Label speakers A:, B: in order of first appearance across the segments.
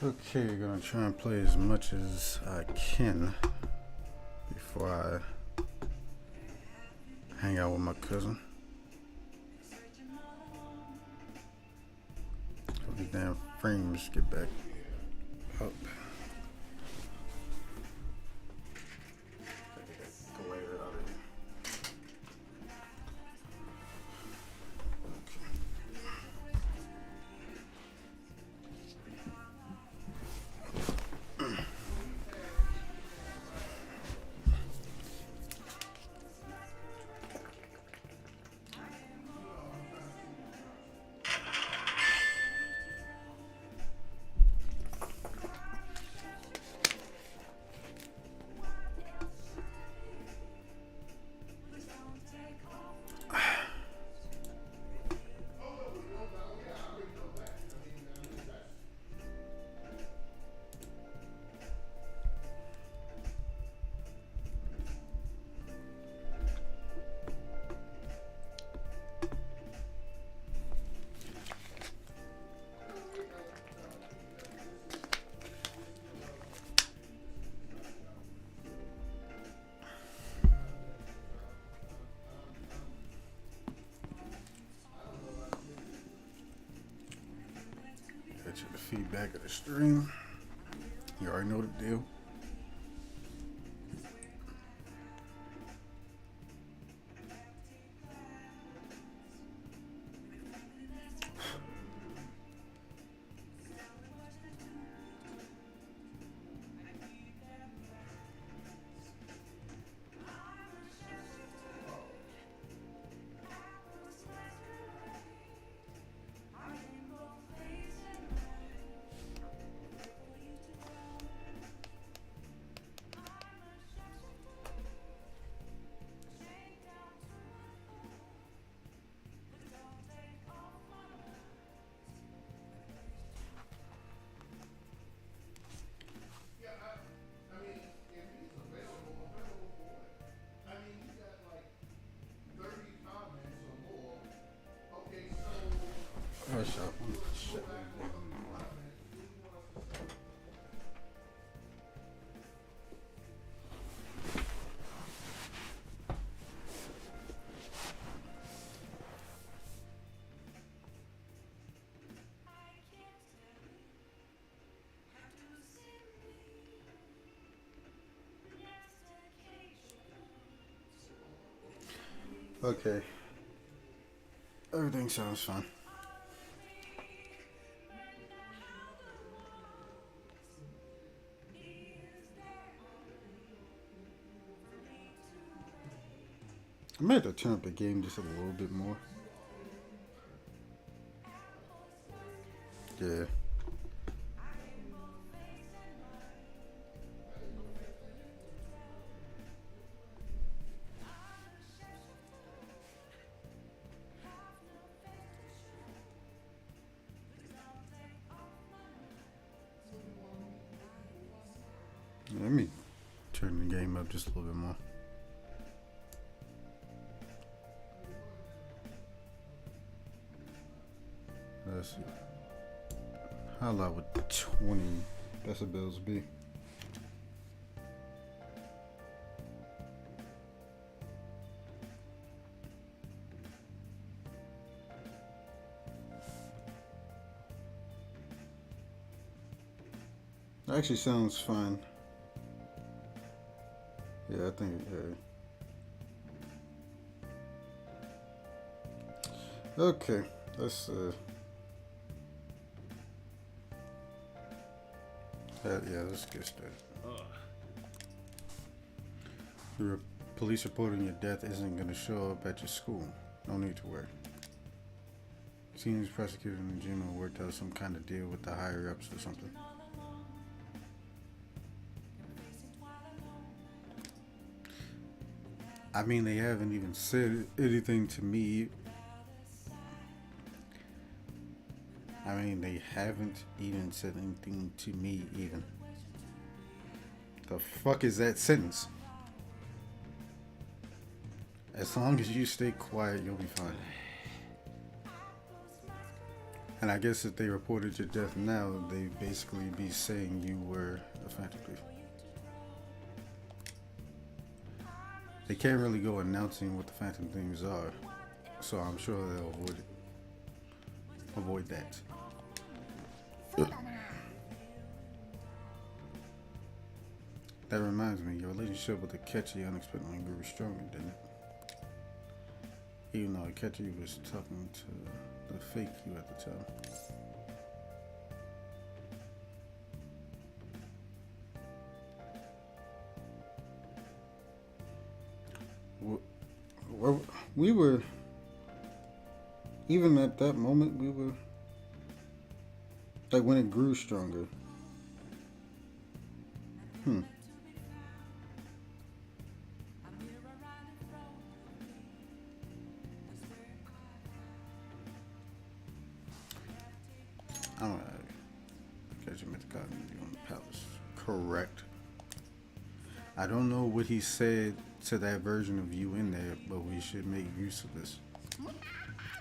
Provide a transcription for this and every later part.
A: Okay, gonna try and play as much as I can before I hang out with my cousin. Hope these damn frames get back up. Got you the feedback of the stream. You already know the deal. Hush up. Shit. Okay. Everything sounds fine. I might have to turn up the game just a little bit more. Yeah. Let me turn the game up just a little bit more. Let's see. How loud would 20 decibels be? Actually sounds fine. Yeah, I think, yeah. Okay, let's, yeah, let's get started. Your police reporting your death isn't going to show up at your school. No need to worry. Seniors prosecutor and Jim will work out some kind of deal with the higher ups or something. I mean, they haven't even said anything to me. I mean, they haven't even said anything to me, even. The fuck is that sentence? As long as you stay quiet, you'll be fine. And I guess if they reported your death now, they basically be saying you were a phantom thief. They can't really go announcing what the phantom thieves are, so I'm sure they'll avoid it. Avoid that. That reminds me, your relationship with Akechi unexpectedly grew stronger, didn't it? Even though Akechi was talking to the fake you at the time. We were, even at that moment, we were, like when it grew stronger. I don't know. Catch him at the cotton on the palace. Correct. I don't know what he said to that version of you in there, but we should make use of this.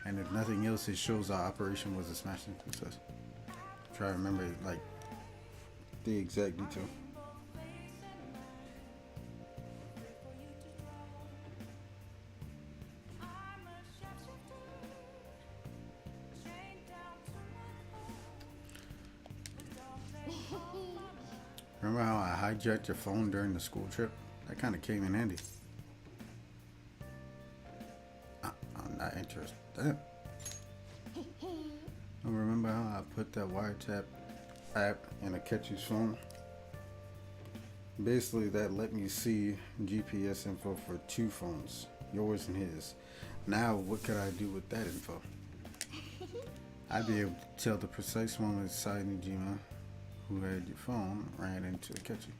A: And if nothing else, it shows our operation was a smashing success. Try to remember like the exact detail. Remember how I hijacked your phone during the school trip? That kind of came in handy. I'm not interested. Damn. Remember how I put that wiretap app in Akechi's phone? Basically, that let me see GPS info for 2 phones, yours and his. Now, what could I do with that info? I'd be able to tell the precise moment Sainajima, who had your phone, ran into Akechi.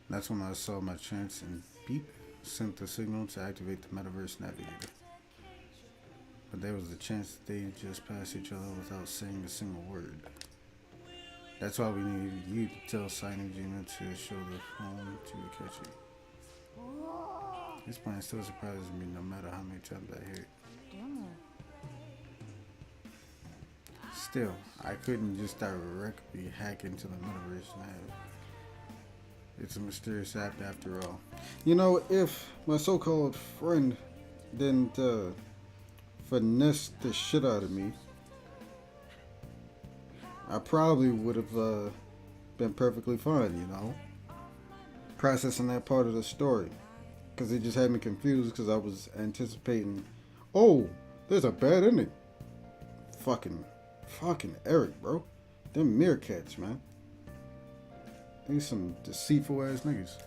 A: That's when I saw my chance and beep, sent the signal to activate the Metaverse Navigator. But there was a chance that they'd just pass each other without saying a single word. That's why we needed you to tell Sainajima to show the phone to Akechi. This plan still surprises me no matter how many times I hear it. Still, I couldn't just directly hack into the Metaverse Nav. It's a mysterious app after all. You know, if my so-called friend didn't finesse the shit out of me, I probably would have been perfectly fine, you know, processing that part of the story. Because it just had me confused because I was anticipating, oh, there's a bad ending. Fucking Eric, bro. Them meerkats, man. These some deceitful ass niggas.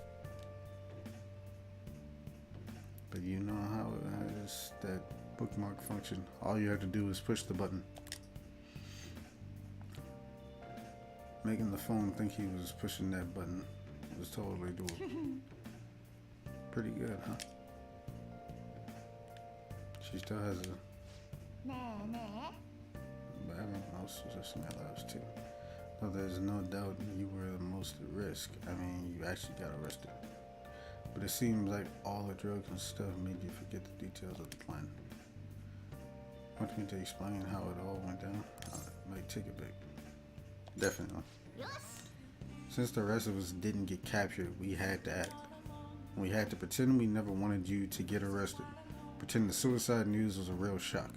A: But you know how it has that bookmark function. All you have to do is push the button. Making the phone think he was pushing that button was totally doable. Pretty good, huh? She still has a... But everyone else was just in their lives too. Though there's no doubt you were the most at risk. I mean, you actually got arrested. But it seems like all the drugs and stuff made you forget the details of the plan. Want me to explain how it all went down? I might take it back. Definitely. Since the rest of us didn't get captured, we had to act. We had to pretend we never wanted you to get arrested. Pretend the suicide news was a real shock.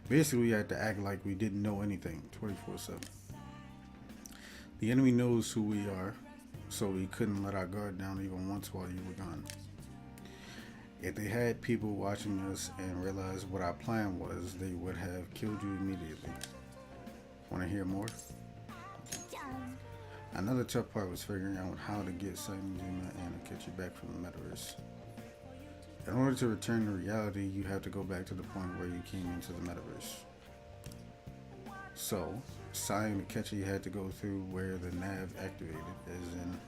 A: Basically, we had to act like we didn't know anything 24/7. The enemy knows who we are, so we couldn't let our guard down even once while you were gone. If they had people watching us and realized what our plan was, they would have killed you immediately. Want to hear more? Another tough part was figuring out how to get Sainajima and Akechi back from the Metaverse. In order to return to reality, you have to go back to the point where you came into the Metaverse. So, Sai and Akechi had to go through where the nav activated, as in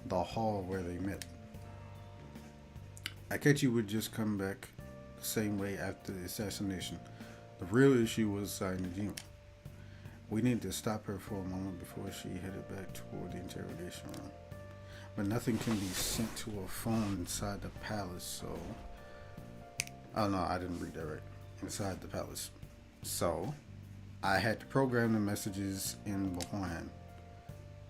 A: the hall where they met. Akechi would just come back the same way after the assassination. The real issue was Sainajima. We needed to stop her for a moment before she headed back toward the interrogation room. But nothing can be sent to a phone inside the palace, so... Oh no, I didn't read that right. Inside the palace. So I had to program the messages in beforehand.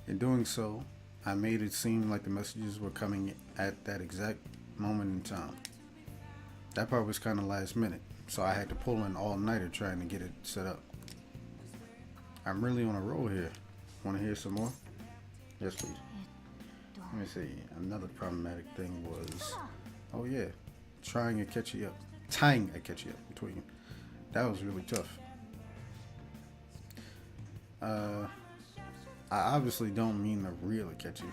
A: In doing so, I made it seem like the messages were coming at that exact moment in time. That part was kind of last minute, so I had to pull an all nighter trying to get it set up. I'm really on a roll here. Want to hear some more? Yes, please. Let me see. Another problematic thing was, oh yeah, trying to catch you up. Tying a catch you up. I'm tweaking. That was really tough. Uh, I obviously don't mean to really catch you.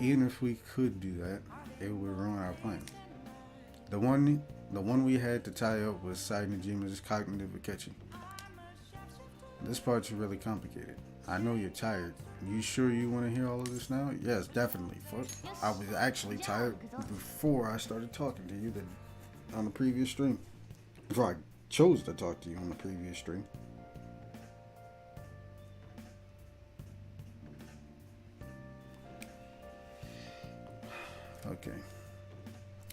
A: Even if we could do that, it would ruin our plan. The one, the one we had to tie up was Najima's cognitive catchy. This part's really complicated. I know you're tired. You sure you want to hear all of this now? Yes, definitely. Fuck. I was actually tired before I started talking to you on the previous stream. Before I chose to talk to you on the previous stream. Okay.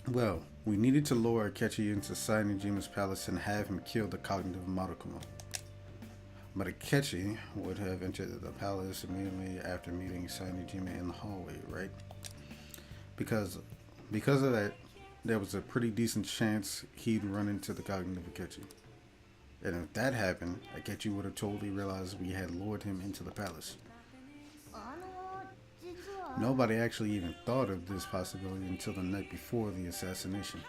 A: Well, we needed to lure Akechi into Sainajima's palace and have him kill the cognitive Madokumo. But Akechi would have entered the palace immediately after meeting Sainajima in the hallway, right? Because of that, there was a pretty decent chance he'd run into the cognitive Akechi. And if that happened, Akechi would have totally realized we had lured him into the palace. Nobody actually even thought of this possibility until the night before the assassination.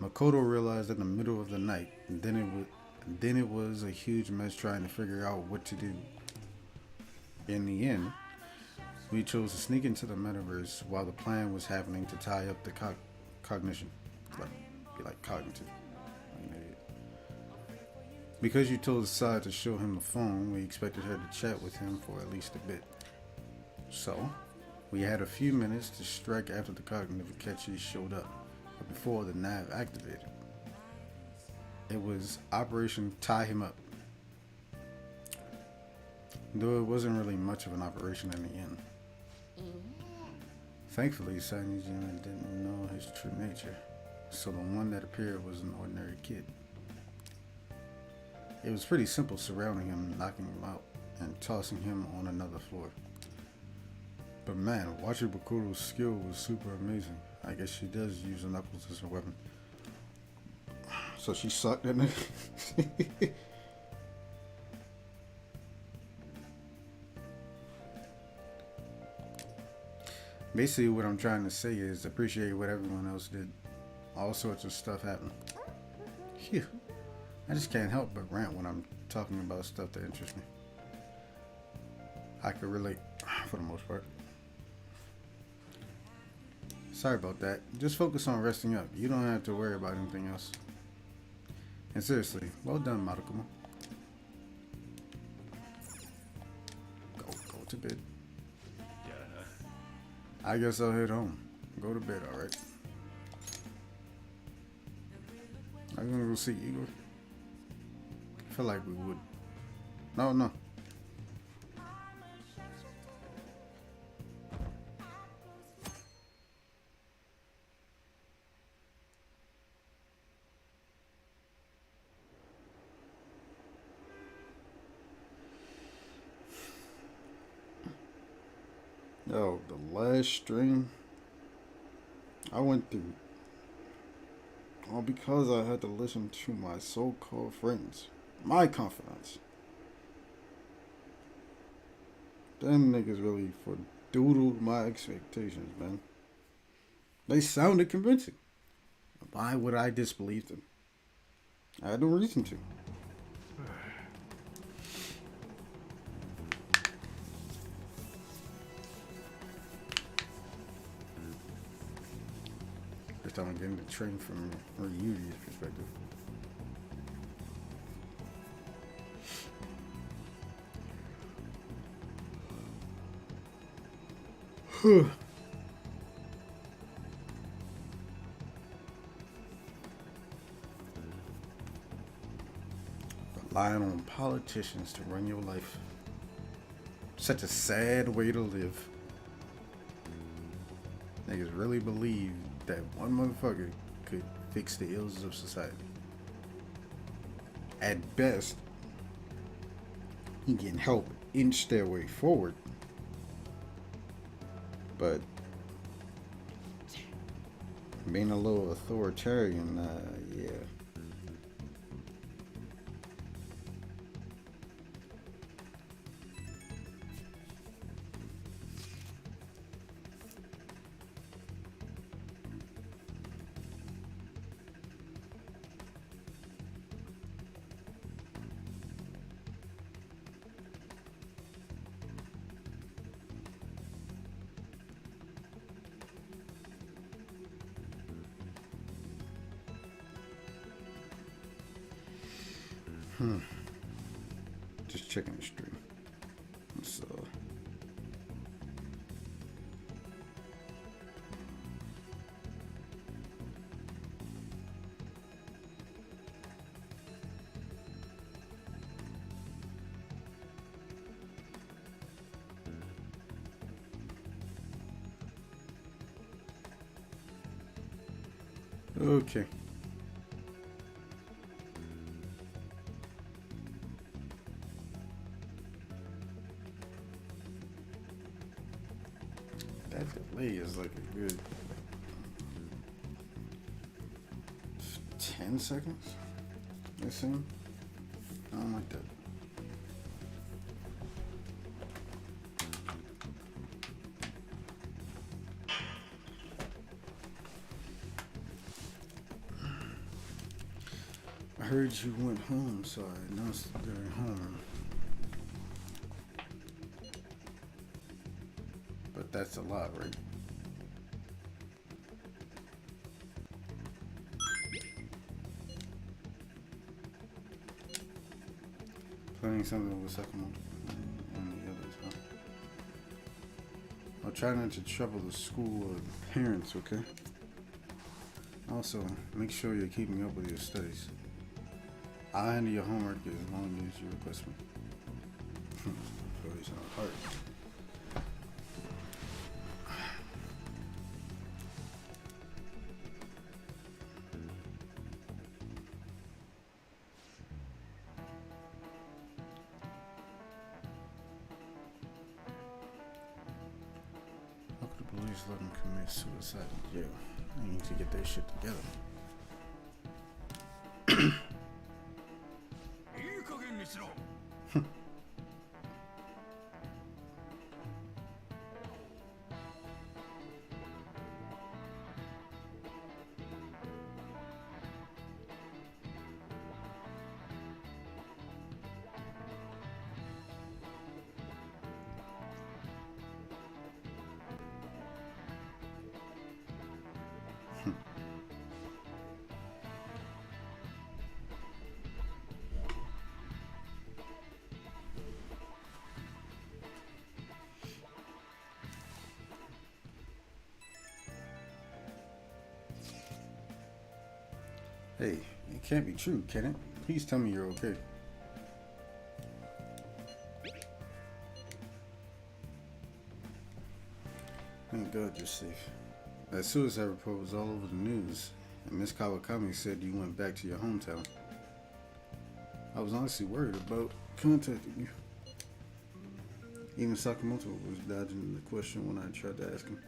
A: Makoto realized in the middle of the night, and then it was a huge mess trying to figure out what to do. In the end, we chose to sneak into the metaverse while the plan was happening to tie up the cognition. Be like cognitive. Like an idiot. Because you told Sai to show him the phone, we expected her to chat with him for at least a bit. So, we had a few minutes to strike after the cognitive catchy showed up, but before the nav activated. It was Operation Tie Him Up. Though it wasn't really much of an operation in the end. Thankfully, Sainajima didn't know his true nature, so the one that appeared was an ordinary kid. It was pretty simple surrounding him, knocking him out, and tossing him on another floor. But man, watching Bakuro's skill was super amazing. I guess she does use the knuckles as a weapon. So she sucked at it. Basically, what I'm trying to say is appreciate what everyone else did. All sorts of stuff happened. Phew. I just can't help but rant when I'm talking about stuff that interests me. I could relate, for the most part. Sorry about that. Just focus on resting up. You don't have to worry about anything else. And seriously, well done, Madokumo. Go to bed. I guess I'll head home. Go to bed, alright? Are you gonna go see Igor? I feel like we would. No. Yo, the last stream I went through, all because I had to listen to my so-called friends, my confidants. Them niggas really doodled my expectations, man. They sounded convincing. Why would I disbelieve them? I had no reason to. First time I'm getting the train from Ryuji's perspective. Relying on politicians to run your life. Such a sad way to live. Niggas really believe that one motherfucker could fix the ills of society. At best, he can help inch their way forward, but being a little authoritarian, yeah. Just checking the stream. So, okay. That delay is like a good 10 seconds. Listen, I don't like that. I heard you went home, so I announced you're home. But that's a lot, right? Planning something with Sakamoto and the others, huh? I'll try not to trouble the school or the parents, okay? Also, make sure you're keeping up with your studies. I'll handle your homework as long as you request me. Really sounds hard. How could the police let him commit suicide in jail? I need to get their shit together. Hey, it can't be true, can it? Please tell me you're okay. Thank God you're safe. That suicide report was all over the news, and Miss Kawakami said you went back to your hometown. I was honestly worried about contacting you. Even Sakamoto was dodging the question when I tried to ask him.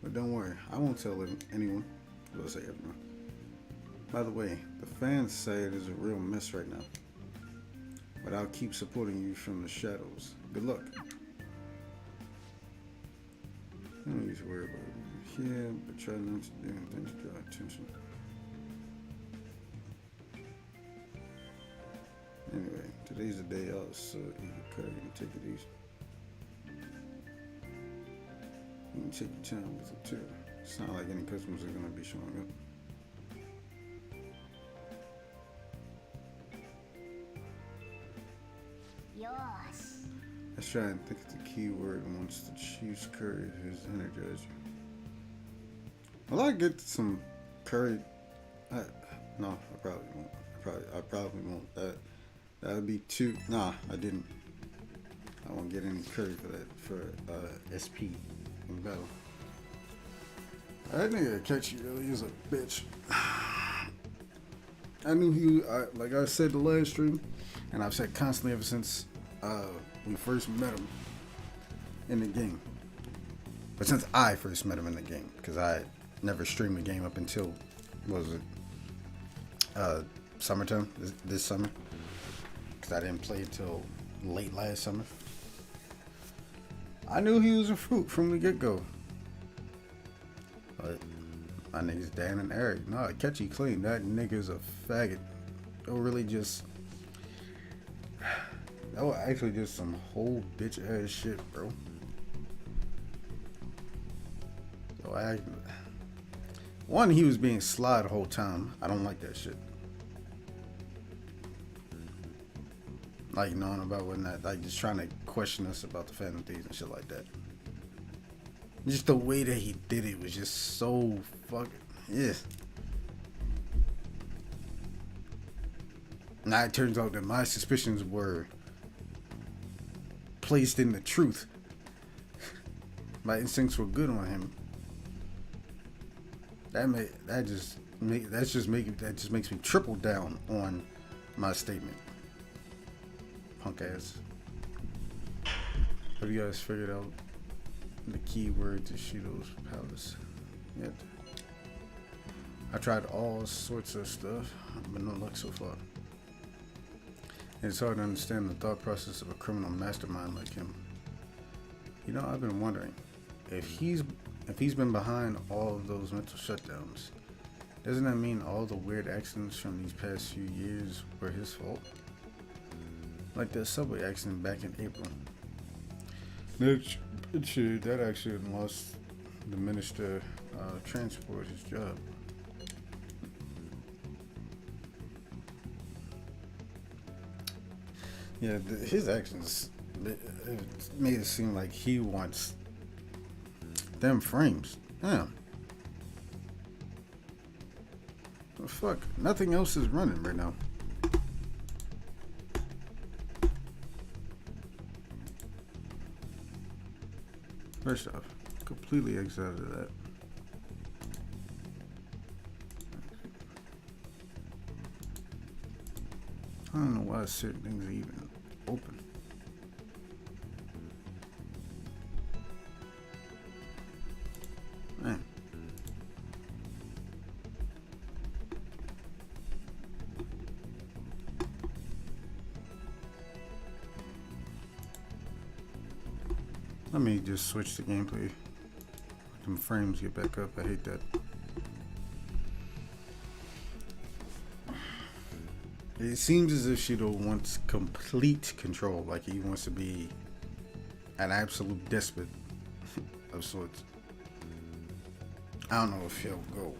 A: But don't worry, I won't tell anyone. Well, say everyone. By the way, the fans say it is a real mess right now. But I'll keep supporting you from the shadows. Good luck. I don't need to worry about it. Yeah, but try not to do anything to draw attention. Anyway, today's the day out, so eat your curry and take it easy. You can take your time with it too. It's not like any customers are gonna be showing up. Let's try and think of the key word once the chief's curry has energized you. Will I get some curry? No, I probably won't. I probably won't. That would be too. Nah, I didn't. I won't get any curry for that for SP in battle. That nigga catch you really is a bitch. I knew like I said the last stream, and I've said constantly ever since we first met him in the game. But since I first met him in the game, because I never streamed the game up until, what was it, summertime, this summer. Because I didn't play until late last summer. I knew he was a fruit from the get-go. But my niggas Dan and Eric, nah, catchy clean. That nigga's a faggot. That was really just... That was actually just some whole bitch ass shit, bro. So one, he was being sly the whole time. I don't like that shit. Like knowing about whatnot, like just trying to question us about the Phantom Thieves and shit like that. Just the way that he did it was just so fucking, yeah. Now it turns out that my suspicions were placed in the truth. My instincts were good on him. That just makes me triple down on my statement. Punk ass. Have you guys figured out the keyword to Shido's palace yet? I tried all sorts of stuff, but no luck so far. It's hard to understand the thought process of a criminal mastermind like him. You know, I've been wondering if he's been behind all of those mental shutdowns. Doesn't that mean all the weird accidents from these past few years were his fault? Like the subway accident back in April. That accident lost the minister transport his job. Yeah, his actions it made it seem like he wants them frames. Damn. The fuck? Nothing else is running right now. First off, completely excited of that. I don't know why certain things are even open. Man. Let me just switch the gameplay. Let them frames get back up. I hate that. It seems as if Shido wants complete control, like he wants to be an absolute despot of sorts. I don't know if he'll go.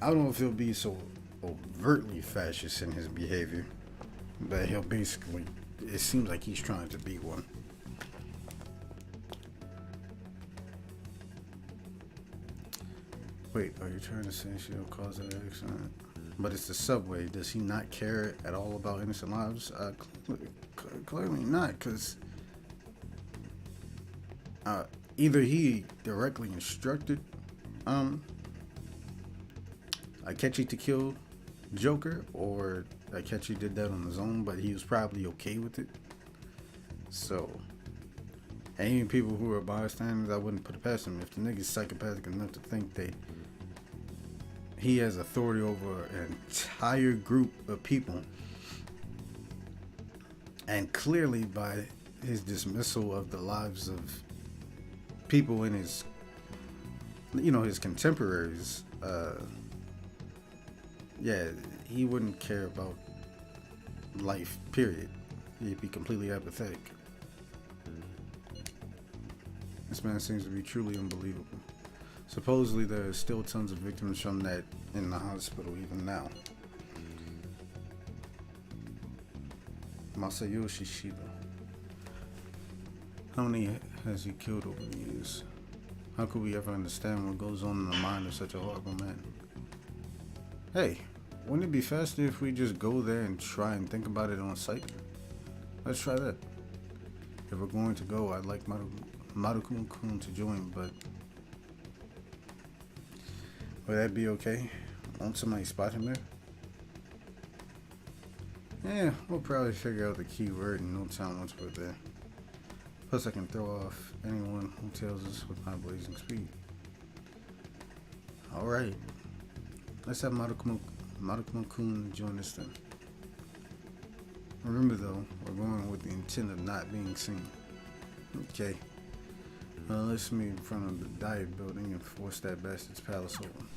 A: I don't know if he'll be so overtly fascist in his behavior, but he'll basically, it seems like he's trying to be one. Wait, are you trying to say she'll cause an accident? But it's the subway. Does he not care at all about innocent lives? Clearly not, because either he directly instructed Akechi to kill Joker, or Akechi did that on his own, but he was probably okay with it. So, and even people who are bystanders, I wouldn't put it past him. If the nigga's psychopathic enough to think that he has authority over an entire group of people, and clearly by his dismissal of the lives of people in his, his contemporaries, yeah, he wouldn't care about life, period. He'd be completely apathetic. This man seems to be truly unbelievable. Supposedly there are still tons of victims from that in the hospital even now. Masayoshi Shiba. How many has he killed over the years? How could we ever understand what goes on in the mind of such a horrible man? Hey, wouldn't it be faster if we just go there and try and think about it on site? Let's try that. If we're going to go, I'd like Marukumo-kun to join, but would that be okay? Won't somebody spot him there? Yeah, we'll probably figure out the keyword in no time once we're there. Plus, I can throw off anyone who tells us with my blazing speed. Alright, let's have Marukumo-kun join us then. Remember though, we're going with the intent of not being seen. Okay. Let's meet in front of the diet building and force that bastard's palace open.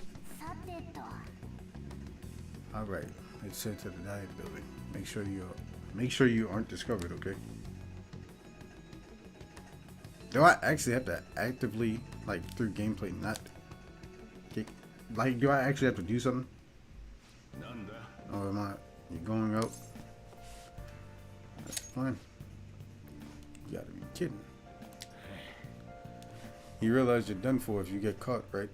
A: Alright, let's head to the diet building. Make sure you aren't discovered, okay? Do I actually have to actively, like, through gameplay, not get, like, do I actually have to do something? Or am I, you going up? That's fine. You gotta be kidding. You realize you're done for if you get caught, right?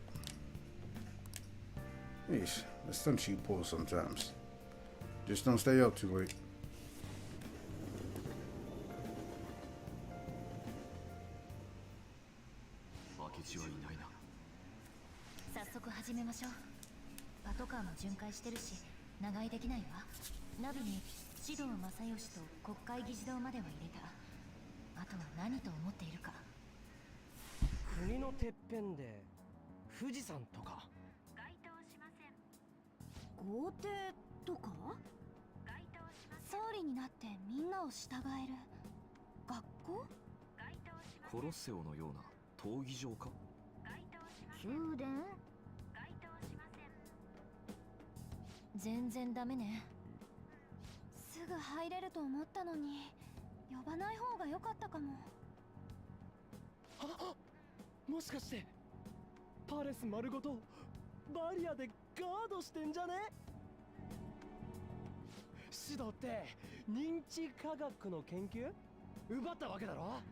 A: Yeesh, that's some cheap pull sometimes. Just don't stay up too late.
B: パトカーも巡回してるし、長居できないわ。ナビに指導正義と国会議事堂までは入れた。あとは何と思っているか。
C: 国のてっぺんで富士山とか。
B: 該当しません。
D: 豪邸とか？
B: 該当しません。
D: 総理になってみんなを従える学校？
B: 該当しません。
C: コロッセオのような闘技場か？
B: 該当しません。
D: 宮殿？
B: 該当しません。
D: 全然ダメね。すぐ入れると思ったのに呼ばない方が良かったかも。
C: あ、もしかしてパレス丸ごとバリアでガードしてんじゃね？指導って認知科学の研究奪ったわけだろ？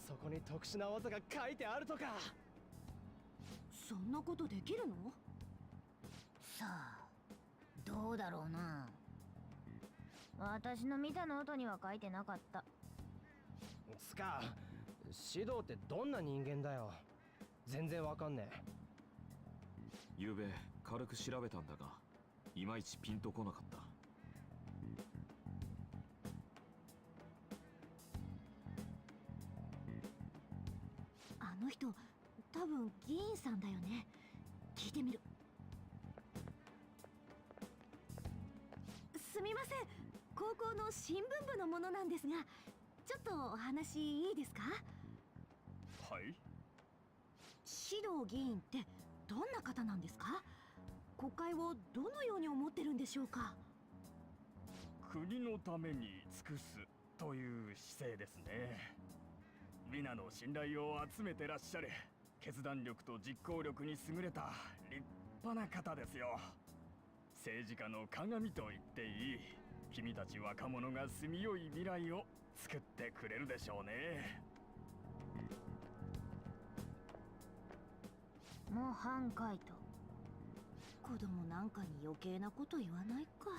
C: そこに特殊な技が書いてあるとか。
D: そんなことできるの？
E: さあ、どうだろうな。私の見たノートには書いてなかった。
C: つか、指導ってどんな人間だよ。全然わかんねえ。
F: ゆうべ軽く調べたんだが、いまいちピンとこなかった。
D: あの人、多分議員さんだよね。聞いてみる。すみません、高校の新聞部のものなんですが、ちょっとお話いいですか？
F: はい。
D: 指導議員ってどんな方なんですか？国会をどのように思ってるんでしょうか？
G: 国のために尽くすという姿勢ですね。皆の信頼を集めてらっしゃる。決断力と実行力に優れた立派な方ですよ。政治家の鏡と言っていい。君たち若者が住みよい未来を作ってくれるでしょうね。
E: 模範解答。
D: 子供なんかに余計なこと言わないか。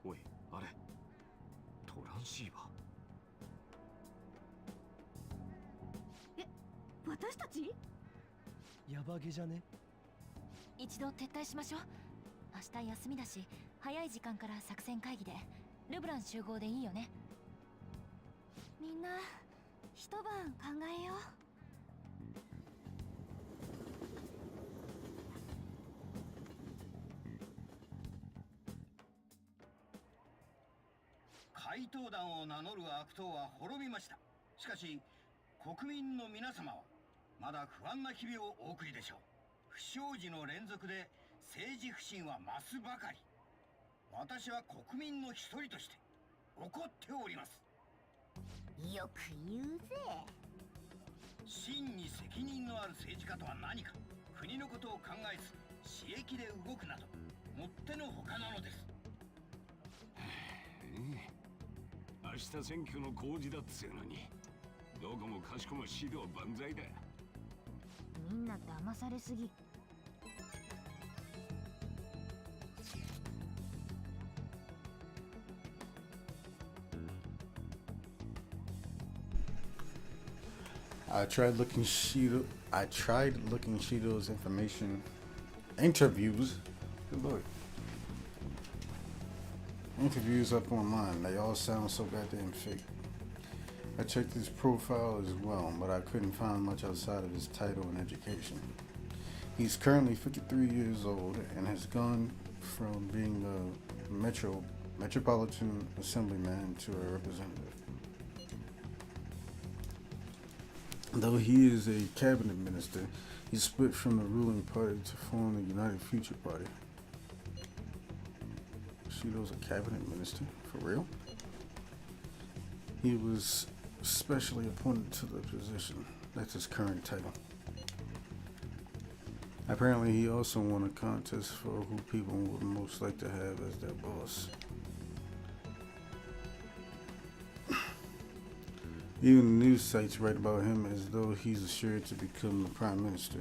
F: おい、あれトランシーバー。
D: 私たち？
C: ヤバゲじゃね？
B: 一度撤退しましょう。明日休みだし、早い時間から作戦会議で。ルブラン集合でいいよね。
D: みんな一晩考えよう。
H: 怪盗団を名乗る悪党は滅びました。しかし国民の皆様はまだ不安な日々をお送りでしょう。不祥事の連続で政治不信は増すばかり。私は国民の一人として怒っております。
E: よく言うぜ。
H: 真に責任のある政治家とは何か、国のことを考えず私益で動くなどもってのほかなのです。
I: 明日選挙の公示だっつうのに、どこもかしこも指導万歳だ。
E: みんな騙されすぎ。
A: I tried looking I tried looking Shido's information, interviews. Good lord. Interviews up online. They all sound so goddamn fake. I checked his profile as well, but I couldn't find much outside of his title and education. He's currently 53 years old and has gone from being a metropolitan assemblyman to a representative. Though he is a cabinet minister, he split from the ruling party to form the United Future Party. Shido's a cabinet minister, for real? He was specially appointed to the position. That's his current title. Apparently, he also won a contest for who people would most like to have as their boss. Even news sites write about him as though he's assured to become the prime minister.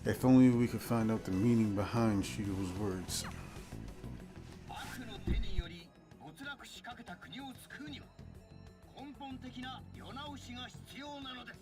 A: If only we could find out the meaning behind Shido's words.
H: 悪の手により没落しかけた国を救うには根本的な世直しが必要なのです。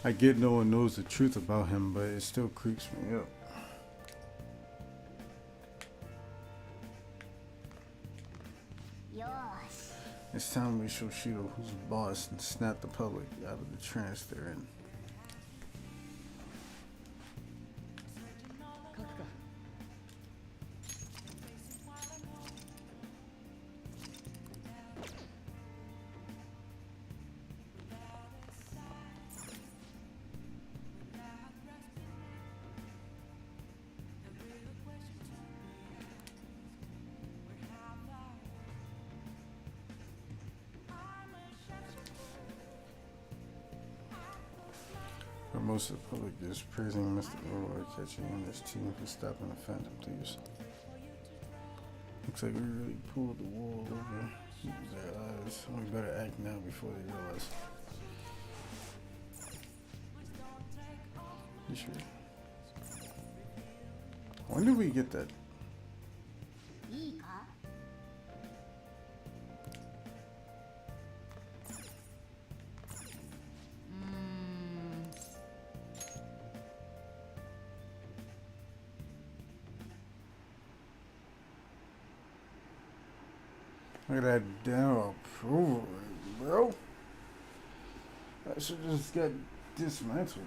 A: I get no one knows the truth about him, but it still creeps me up. It's time we show Shido who's boss and snap the public out of the trance they're in.
C: 書くか。
A: But most of the public is praising Mr. Leroy catching and his team for stopping the Phantom Thieves. Looks like we really pulled the wool over their eyes. We better act now before they realize. You sure? When did we get that?
E: いいか
A: Look at that damn approval rate, bro. That shit just got dismantled.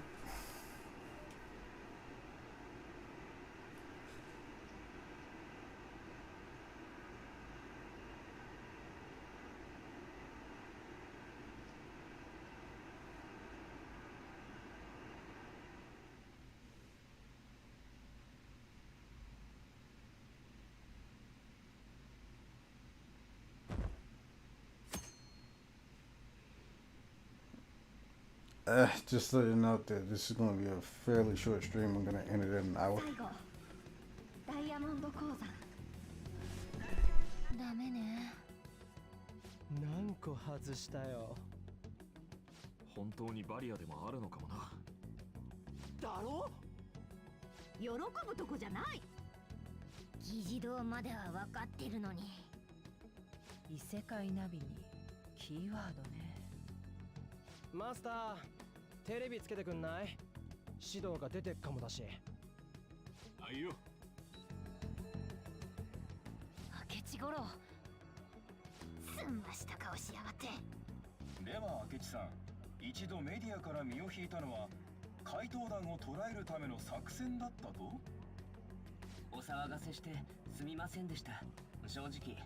A: Just so you know that this is going to be a fairly short stream. I'm going to end it in an hour.
B: 最後ダイヤモンド鉱山ダメね。
C: 何個外したよ。
F: 本当にバリアでもあるのかもな。
C: だろ？
D: 喜ぶとこじゃない。
E: 議事堂までは分かってるのに。
J: 異世界ナビにキーワードね。
C: マスター、テレビつけてくんない？指導が出てっかもだし。
I: あいよ。
E: 明智五郎、すんました顔しやがって。
G: では明智さん、一度メディアから身を引いたのは怪盗団を捕らえるための作戦だったと？
K: お騒がせしてすみませんでした。正直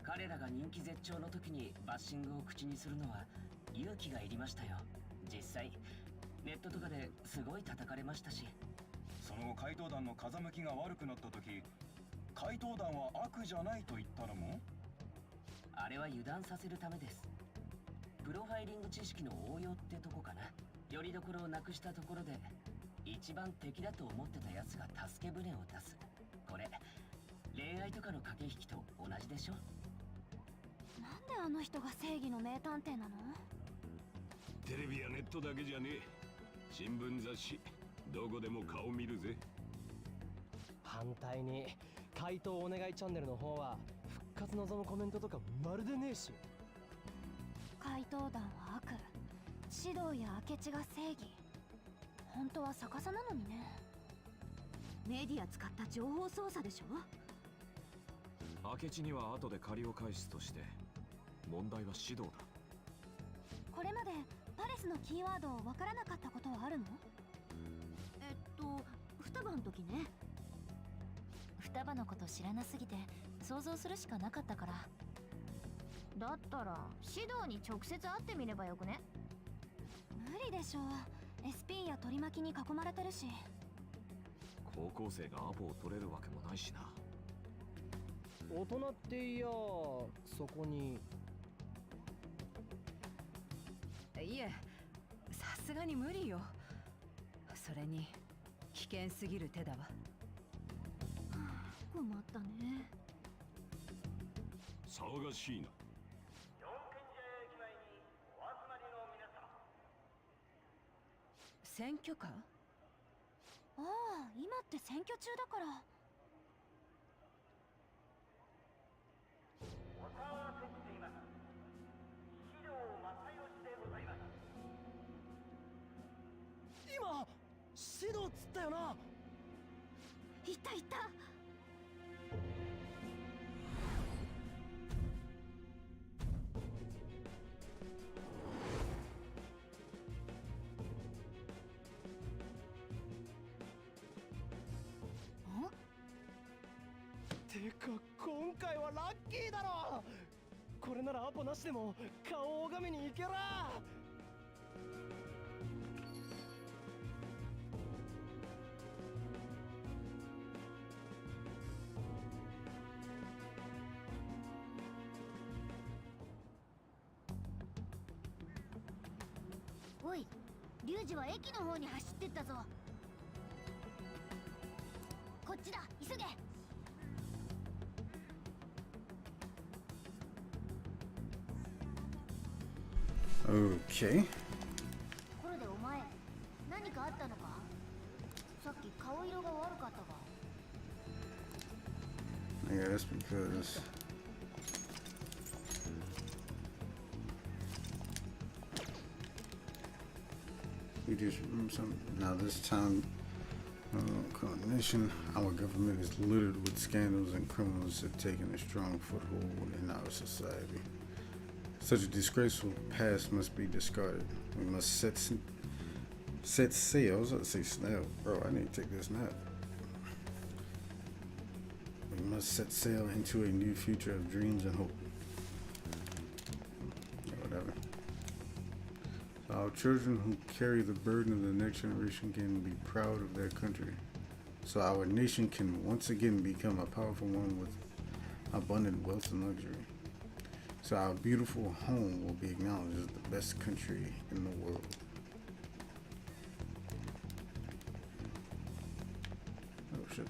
K: 彼らが人気絶頂の時にバッシングを口にするのは勇気がいりましたよ。実際ネットとかですごい叩かれましたし。
G: その後怪盗団の風向きが悪くなった時、怪盗団は悪じゃないと言ったのも？
K: あれは油断させるためです。プロファイリング知識の応用ってとこかな。よりどころをなくしたところで一番敵だと思ってたやつが助け舟を出す。これ恋愛とかの駆け引きと同じでしょ。
B: な
D: なんであの人が正義の名探偵なの？
I: テレビやネットだけじゃねえ。新聞雑誌どこでも顔見るぜ。
C: 反対に回答お願いチャンネルの方は復活望むコメントとかまるでねえし。
D: 怪盗団は悪、指導や明智が正義。本当は逆さなのにね。メディア使った情報操作でしょ。
F: 明智には後で借りを返すとして、問題は指導だ。
D: これまでパレスのキーワードをわからなかったことはあるの？双葉の時ね。
B: 双葉のこと知らなすぎて想像するしかなかったから。
E: だったら指導に直接会ってみればよくね？
D: 無理でしょう。 SP や取り巻きに囲まれてるし。
F: 高校生がアポを取れるわけもないしな。
C: 大人っていやそこに。
J: いえ、さすがに無理よ。それに危険すぎる手だわ。
D: 困ったね。
I: 騒がしいな。
J: 選挙カー？
D: ああ、今って選挙中だから。
C: 今指導っつったよな。
D: いたいた。
C: てか今回はラッキーだろ。これならアポなしでも顔を拝みに行けら。
E: おい、リュウジは駅の方に走ってったぞ。こっちだ、急げ。
A: Okay.
E: ところでお前、何かあったのか？さっき顔色が悪かったが。
A: Yeah, that's because we just some now this time nation, our government is littered with scandals and criminals that have taken a strong foothold in our society. Such a disgraceful past must be discarded. We must set sail. I was about to say snail. Bro, I need to take this nap. We must set sail into a new future of dreams and hope. Whatever. So our children who carry the burden of the next generation can be proud of their country. So our nation can once again become a powerful one with abundant wealth and luxury. So our beautiful home will be acknowledged as the best country in the world. Oh shit.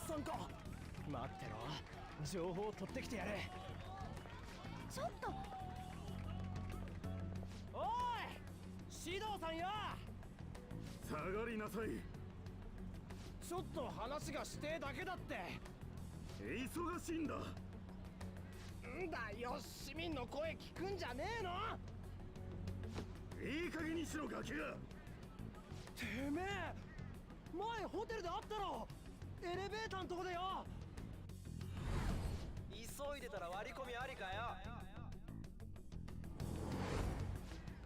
C: さんか。待ってろ、情報を取ってきてやれ。
D: ちょっと。
C: おい、指導さんよ。
G: 下がりなさい。
C: ちょっと話がしてえだけだって。
G: 忙しいんだ。
C: んだよ、市民の声聞くんじゃねえの。
G: いい加減にしろガキが。
C: てめえ、前ホテルで会ったろ。エレベーターのとこでよ。急いでたら割り込みありかよ。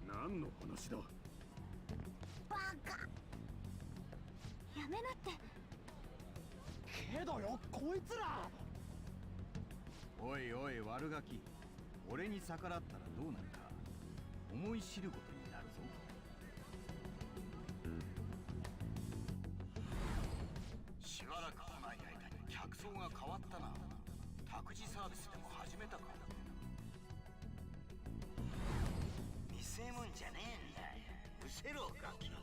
G: 何の話だ。
E: バカ。
D: やめなって。
C: けどよ、こいつら。
H: おいおい悪ガキ、俺に逆らったらどうなるか思い知ることになるぞ。しばらく来ない間に客層が変わったな。託児サービスでも始めたか。見せ物じゃねえんだよ。うせろガキ。こ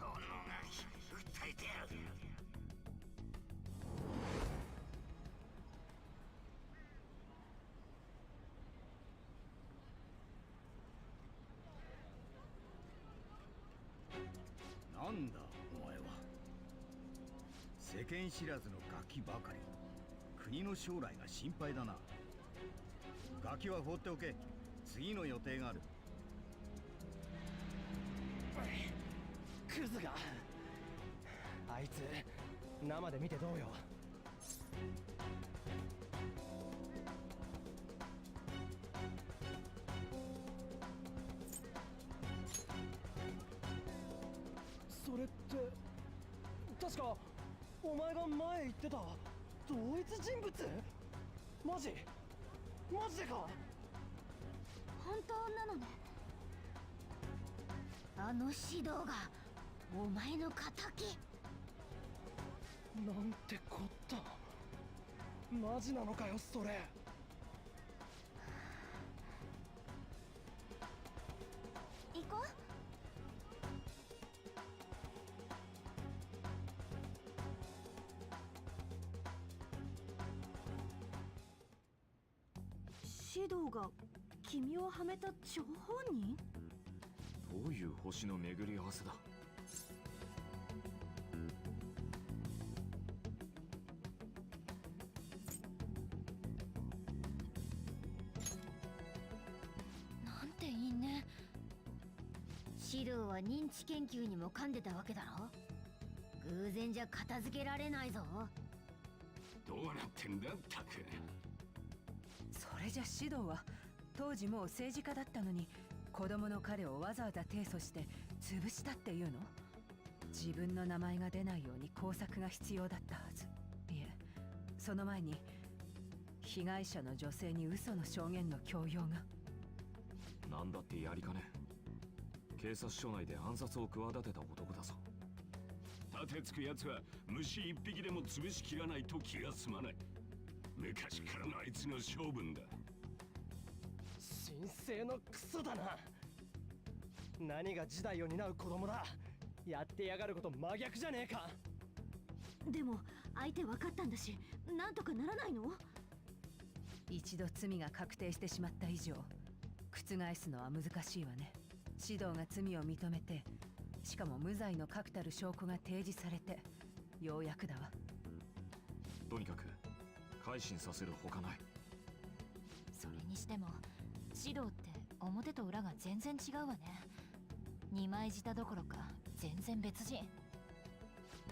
H: のガキ訴えてやる。なんだお前は。世間知らずのガキばかり。国の将来が心配だな。ガキは放っておけ。次の予定がある。
C: クズが。あいつ生で見てどうよ。それって確かお前が前言ってた同一人物？マジでか？
D: 本当なのね。
E: あの指導がお前の敵。
C: なんてこった。マジなのかよそれ。
D: 行こう。シドが君をはめた張本人？
F: どういう星の巡り合わせだ。
E: なんて因縁。指導は認知研究にも噛んでたわけだろ。偶然じゃ片付けられないぞ。
I: どうなってんだタク。
J: それじゃシドは当時もう政治家だったのに子供の彼をわざわざ提訴して潰したっていうの？自分の名前が出ないように工作が必要だったはず。いえ、その前に被害者の女性に嘘の証言の強要が。
F: なんだってやりかね。警察署内で暗殺を企てた男だぞ。
I: 立てつく奴は虫一匹でも潰しきらないと気が済まない。昔からのあいつの性分だ。
C: 神聖のクソだな。何が時代を担う子供だ。やってやがること真逆じゃねえか。
D: でも相手分かったんだし、なんとかならないの？
J: 一度罪が確定してしまった以上覆すのは難しいわね。指導が罪を認めて、しかも無罪の確たる証拠が提示されてようやくだわ。
F: とにかく改心させるほかない。
B: それにしても指導って表と裏が全然違うわね。二枚舌どころか全然別人。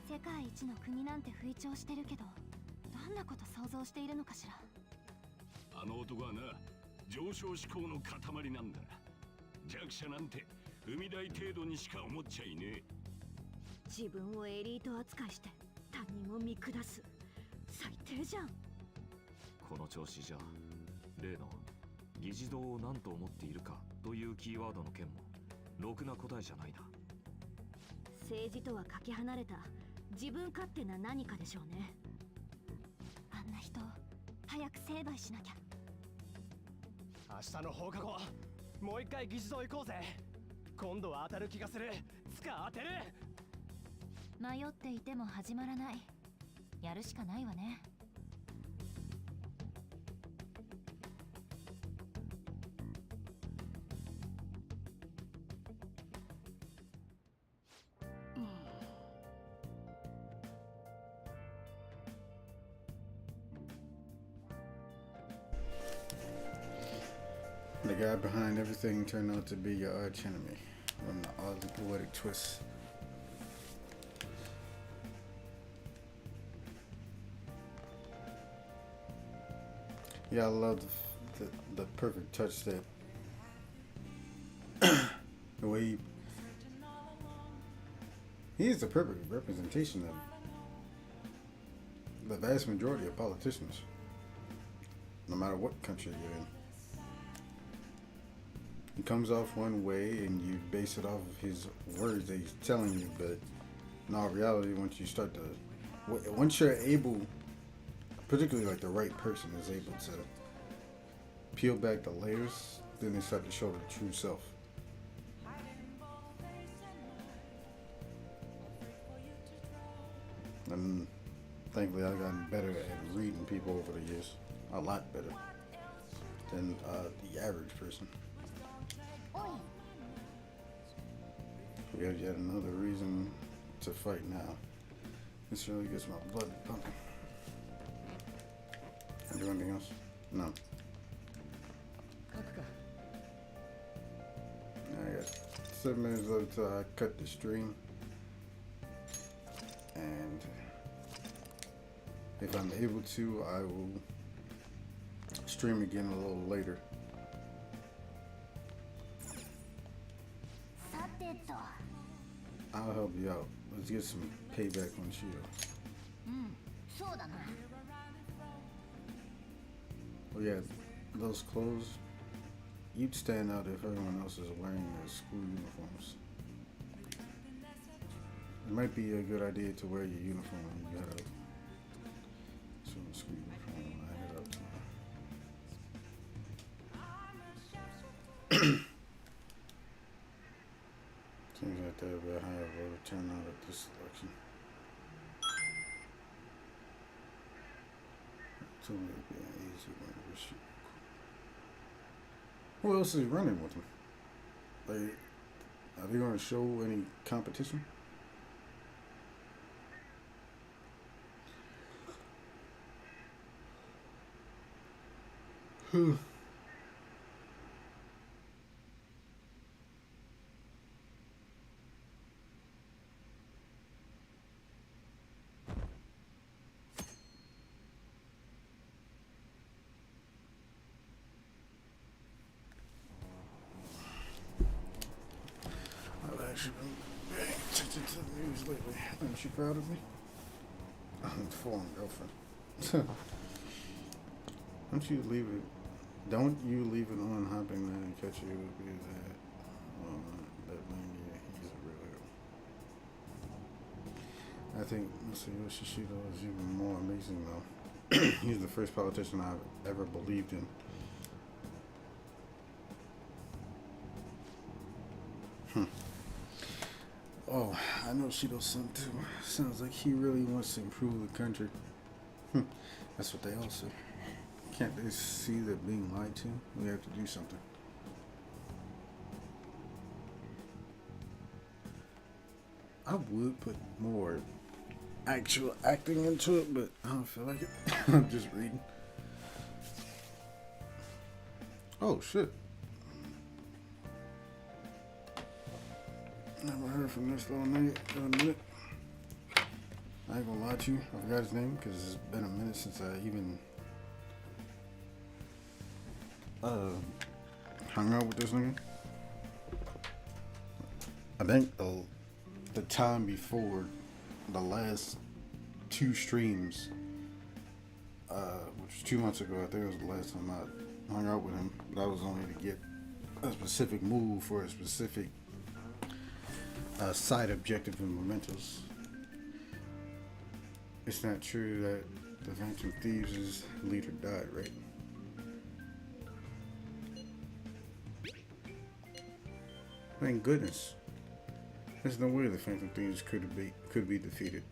D: 世界一の国なんて吹聴してるけど、どんなこと想像しているのかしら。
I: あの男はな、上昇志向の塊なんだ。弱者なんて踏み台程度にしか思っちゃいねえ。
D: 自分をエリート扱いして他人を見下す。最低じゃん。
F: この調子じゃ例の議事堂を何と思っているかというキーワードの件もろくな答えじゃないな。
D: 政治とはかけ離れた自分勝手な何かでしょうね。あんな人早く成敗しなきゃ。
C: 明日の放課後もう一回議事堂行こうぜ。今度は当たる気がする。つか当てる。
B: 迷っていても始まらない。やるしかないわね。
A: The guy behind everything turned out to be your arch enemy. What an oddly poetic twist. Yeah, I love the perfect touch that the way he is the perfect representation of the vast majority of politicians, no matter what country you're in. He comes off one way and you base it off of his words that he's telling you, but in all reality, once you're able, particularly like the right person is able to peel back the layers, then they start to show the true self. And thankfully, I've gotten better at reading people over the years. A lot better than the average person. We have yet another reason to fight now. This really gets my blood pumping. Can I do anything else? No. I got 7 minutes left till I cut the stream. And if I'm able to, I will stream again a little later. I'll help you out. Let's get some payback on Shido. Oh yeah, those clothes, you'd stand out if everyone else is wearing their school uniforms. It might be a good idea to wear your uniform when you head out. So school uniform when I head out tomorrow. Seems like there will be a higher voter turnout at this election. It's only be an easy one to shoot. Who else is running with him? Like, are they going to show any competition? I've actually been paying attention to the news lately. Aren't you proud of me? I'm a foreign girlfriend. Don't you leave it on hopping there and catch you because that man, yeah, he's a real hero. I think Masayoshi Shido is even more amazing though. He's the first politician I've ever believed in. Oh, I know Shido's son too. Sounds like he really wants to improve the country. That's what they all say. Can't they see that being lied to? We have to do something. I would put more actual acting into it, but I don't feel like it. I'm just reading. Oh shit. Never heard from this little nigga in a minute. I ain't gonna lie to you. I forgot his name because it's been a minute since I even hung out with this nigga. I think the time before the last 2 streams, which was 2 months ago, I think it was the last time I hung out with him. But that was only to get a specific move for a specific side objective in Mementos. It's not true that the Phantom Thieves' leader died, right? Thank goodness. There's no way the Phantom Thieves could be defeated.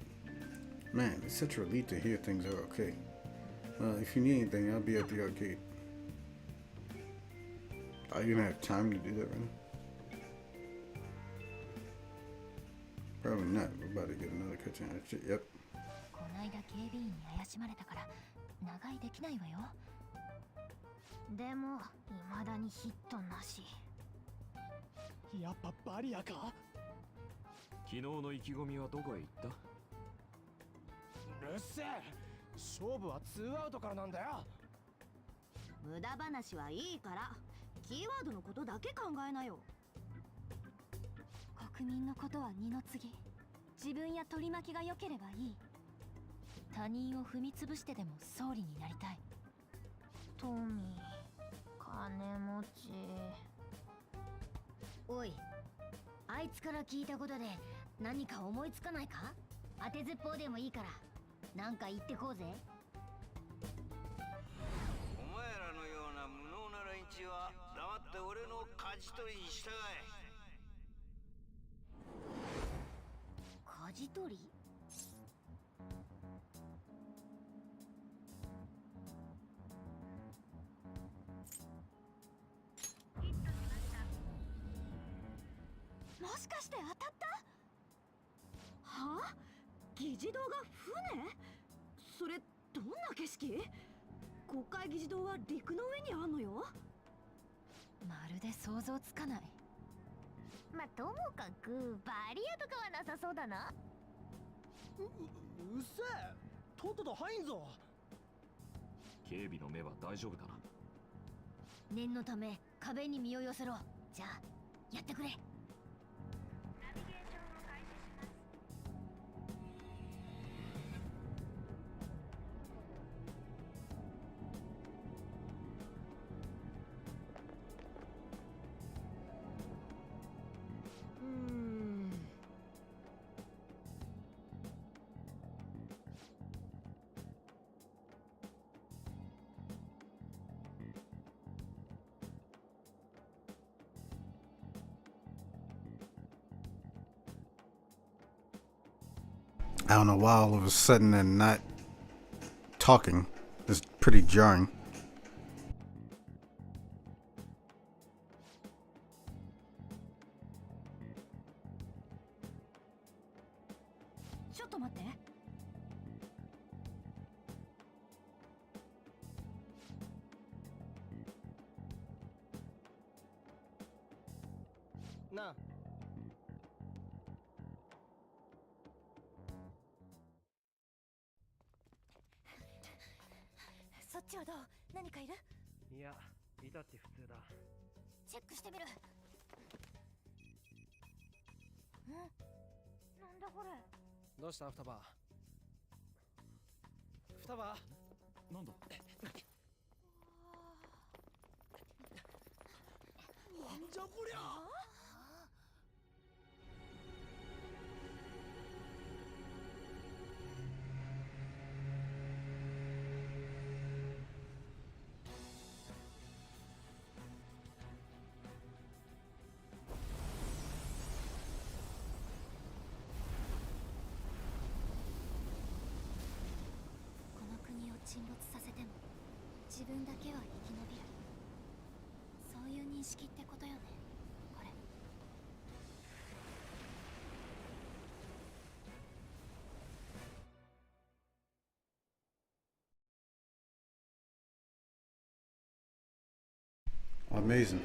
A: Man, it's such a relief to hear things are okay. If you need anything, I'll be at the arcade. Are you gonna have time to do that right now? Probably not. We're about to get another cutscene. Shit, yep.
B: こないだ警備員に怪しまれたから長居できないわよ。でも未だにヒットなし。
C: やっぱバリアか？
F: 昨日の意気込みはどこへ行った？
C: うるせえ。勝負は2アウトからなんだよ。
D: 無駄話はいいから、キーワードのことだけ考えなよ。国民のことは二の次。自分や取り巻きが良ければいい。
B: 他人を踏み潰してでも総理になりたい。
D: 富、金持ち。
E: おい、あいつから聞いたことで何か思いつかないか？当てずっぽうでもいいからなんか言ってこうぜ。
H: お前らのような無能な連中は黙って俺の舵取りに従え。
E: 舵取り？
D: もしかして当たった？はあ？議事堂が船？それどんな景色？国会議事堂は陸の上にあんのよ。
B: まるで想像つかない。
D: まあ、ともかくバリアとかはなさそうだな。
C: うっせえ、とっとと入んぞ。
F: 警備の目は大丈夫だな。
E: 念のため壁に身を寄せろ。じゃあやってくれ。
A: I don't know why all of a sudden they're not talking. It's pretty jarring.
D: ちょっと待って。
C: なあ、
D: そっちはどう？何かいる？
C: いや、いたって普通だ。
D: チェックしてみる。ん？なんだこれ？
C: どうした双葉？双葉？
F: なんだ？
C: なんじゃこりゃ！
D: この国を沈没させても自分だけは生き延びる。そういう認識ってことよね、これ。
A: Amazing.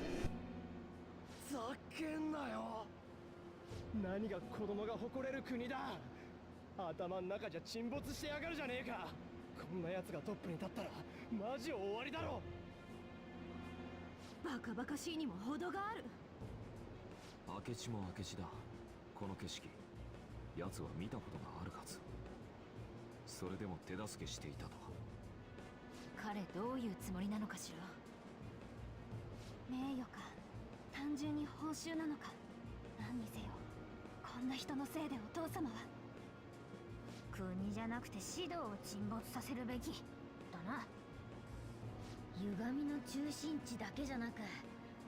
C: ざけんなよ。何が子供が誇れる国だ。頭ん中じゃ沈没してやがるじゃねえか。こんな奴がトップに立ったらマジ終わりだろ。
D: バカバカしいにも程がある。
F: 明智も明智だ。この景色奴は見たことがあるはず。それでも手助けしていたとは。
B: 彼どういうつもりなのかしら。
D: 名誉か、単純に報酬なのか。何にせよ、こんな人のせいでお父様は。国じゃなくて指導を沈没させるべきだな。
E: 歪みの中心地だけじゃなく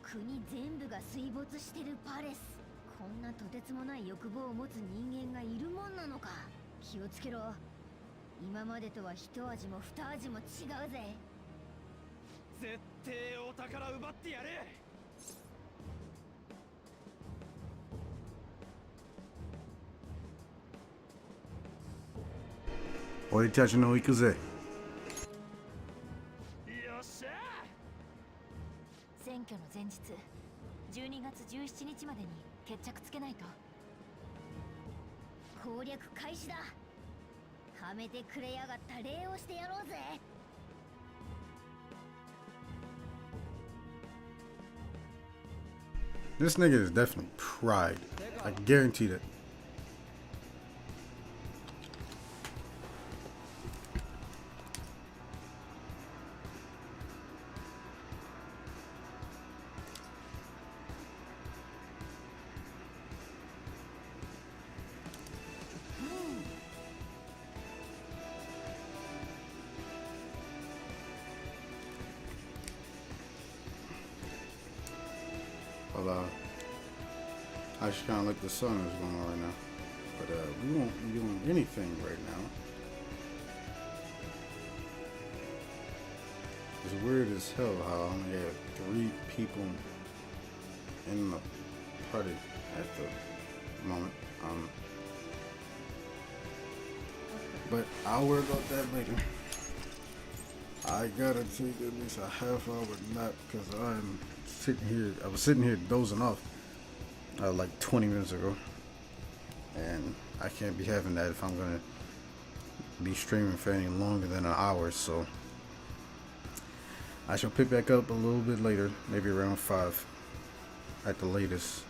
E: 国全部が水没してるパレス。こんなとてつもない欲望を持つ人間がいるもんなのか。気をつけろ。今までとは一味も二味も違うぜ。
C: 絶対お宝奪ってやれ。
A: 俺たちの行くぜ。
C: よっしゃ
B: 選挙の前日12月17日までに決着つけないと。
E: 攻略開始だ。はめてくれやがった礼をしてやろうぜ。
A: This nigga is definitely pride. I guarantee that. Well, actually kind of like the sun is going on right now. But we won't be doing anything right now. It's weird as hell how I only have 3 people in the party at the moment. But I'll worry about that later. I gotta take at least a half-hour nap because I was sitting here dozing off like 20 minutes ago, and I can't be having that if I'm gonna be streaming for any longer than an hour. So I shall pick back up a little bit later, maybe around 5 at the latest.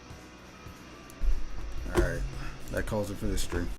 A: Alright, that calls it for this stream.